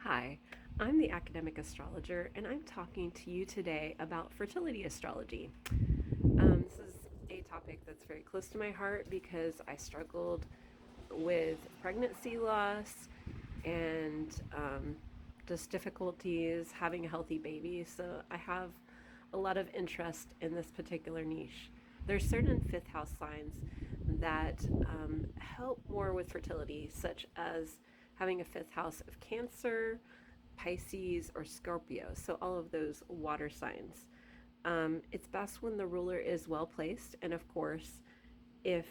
Hi, I'm the academic astrologer, and I'm talking to you today about fertility astrology. This is a topic that's very close to my heart because I struggled with pregnancy loss and just difficulties having a healthy baby. So I have a lot of interest in this particular niche. There's certain fifth house signs that help more with fertility, such as having a fifth house of Cancer, Pisces, or Scorpio. So all of those water signs. It's best when the ruler is well placed, and of course, if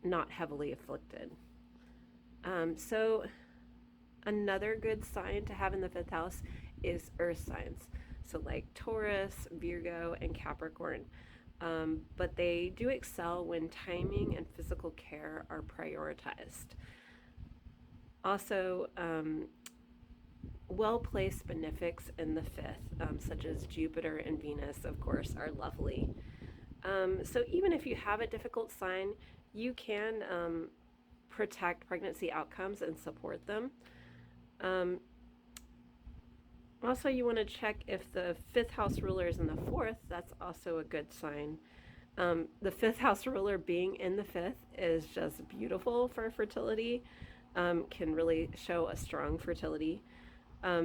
not heavily afflicted. So another good sign to have in the fifth house is earth signs. So like Taurus, Virgo, and Capricorn. But they do excel when timing and physical care are prioritized. Also, well placed benefics in the fifth, such as Jupiter and Venus, of course, are lovely. So even if you have a difficult sign, you can protect pregnancy outcomes and support them. Um, Also, you want to check if the fifth house ruler is in the fourth. That's also a good sign. The fifth house ruler being in the fifth is just beautiful for fertility, can really show a strong fertility.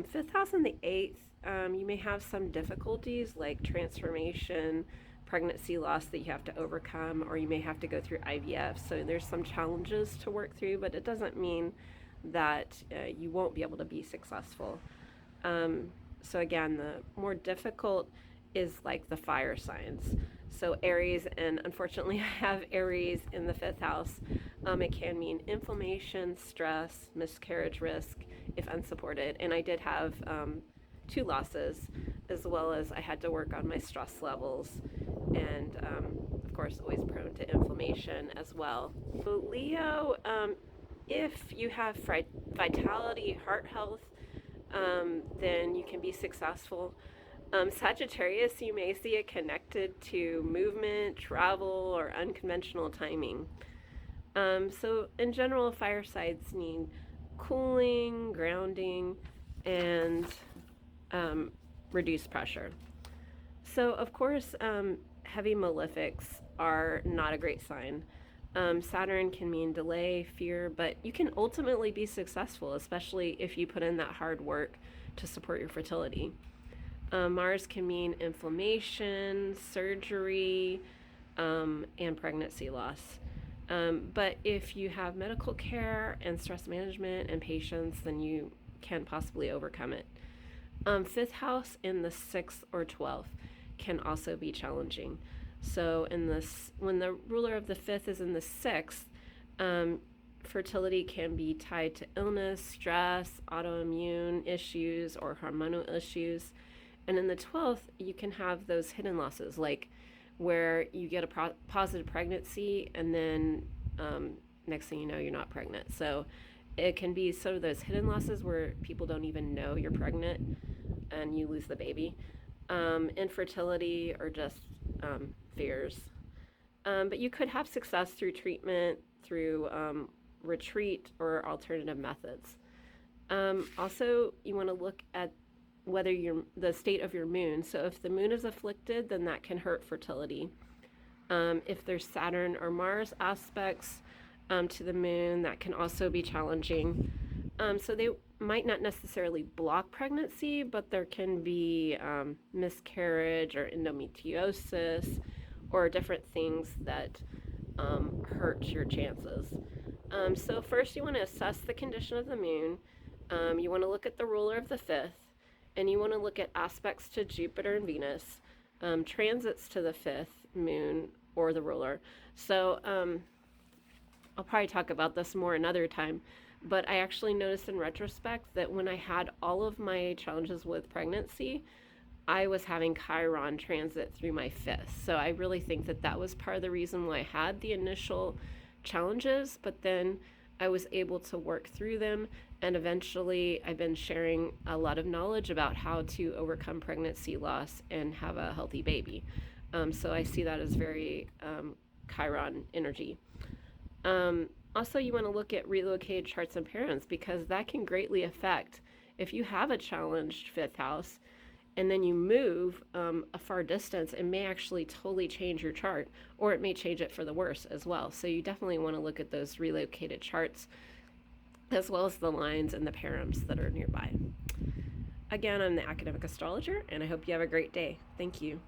Fifth house and the eighth, you may have some difficulties like transformation, pregnancy loss that you have to overcome, or you may have to go through IVF. So there's some challenges to work through, but it doesn't mean that you won't be able to be successful. So again, the more difficult is like the fire signs. So Aries, and unfortunately I have Aries in the fifth house. It can mean inflammation, stress, miscarriage risk if unsupported. And I did have two losses, as well as I had to work on my stress levels, and of course always prone to inflammation as well. So Leo, if you have vitality, heart health, then you can be successful. Sagittarius, you may see it connected to movement, travel, or unconventional timing. So in general, fire signs need cooling, grounding, and reduced pressure. So of course, heavy malefics are not a great sign. Saturn can mean delay, fear, but you can ultimately be successful, especially if you put in that hard work to support your fertility. Mars can mean inflammation, surgery, and pregnancy loss. But if you have medical care and stress management and patience, then you can possibly overcome it. Fifth house in the sixth or 12th can also be challenging. So in this, when the ruler of the fifth is in the sixth, fertility can be tied to illness, stress, autoimmune issues, or hormonal issues. And in the 12th, you can have those hidden losses, like where you get a positive pregnancy and then next thing you know, you're not pregnant. So it can be sort of those hidden losses where people don't even know you're pregnant and you lose the baby. Infertility or just fears. But you could have success through treatment, through retreat, or alternative methods. Also, you want to look at whether the state of your moon. So if the moon is afflicted, then that can hurt fertility. If there's Saturn or Mars aspects to the moon, that can also be challenging. So they might not necessarily block pregnancy, but there can be miscarriage or endometriosis or different things that hurt your chances. So first you want to assess the condition of the moon. You want to look at the ruler of the fifth, and you want to look at aspects to Jupiter and Venus, transits to the fifth moon or the ruler. So I'll probably talk about this more another time, but I actually noticed in retrospect that when I had all of my challenges with pregnancy, I was having Chiron transit through my fifth. So I really think that that was part of the reason why I had the initial challenges, but then I was able to work through them, and eventually I've been sharing a lot of knowledge about how to overcome pregnancy loss and have a healthy baby. So I see that as very Chiron energy. Also, you want to look at relocated charts and parents because that can greatly affect if you have a challenged fifth house and then you move a far distance, it may actually totally change your chart, or it may change it for the worse as well. So you definitely want to look at those relocated charts as well as the lines and the params that are nearby. Again, I'm the academic astrologer, and I hope you have a great day. Thank you.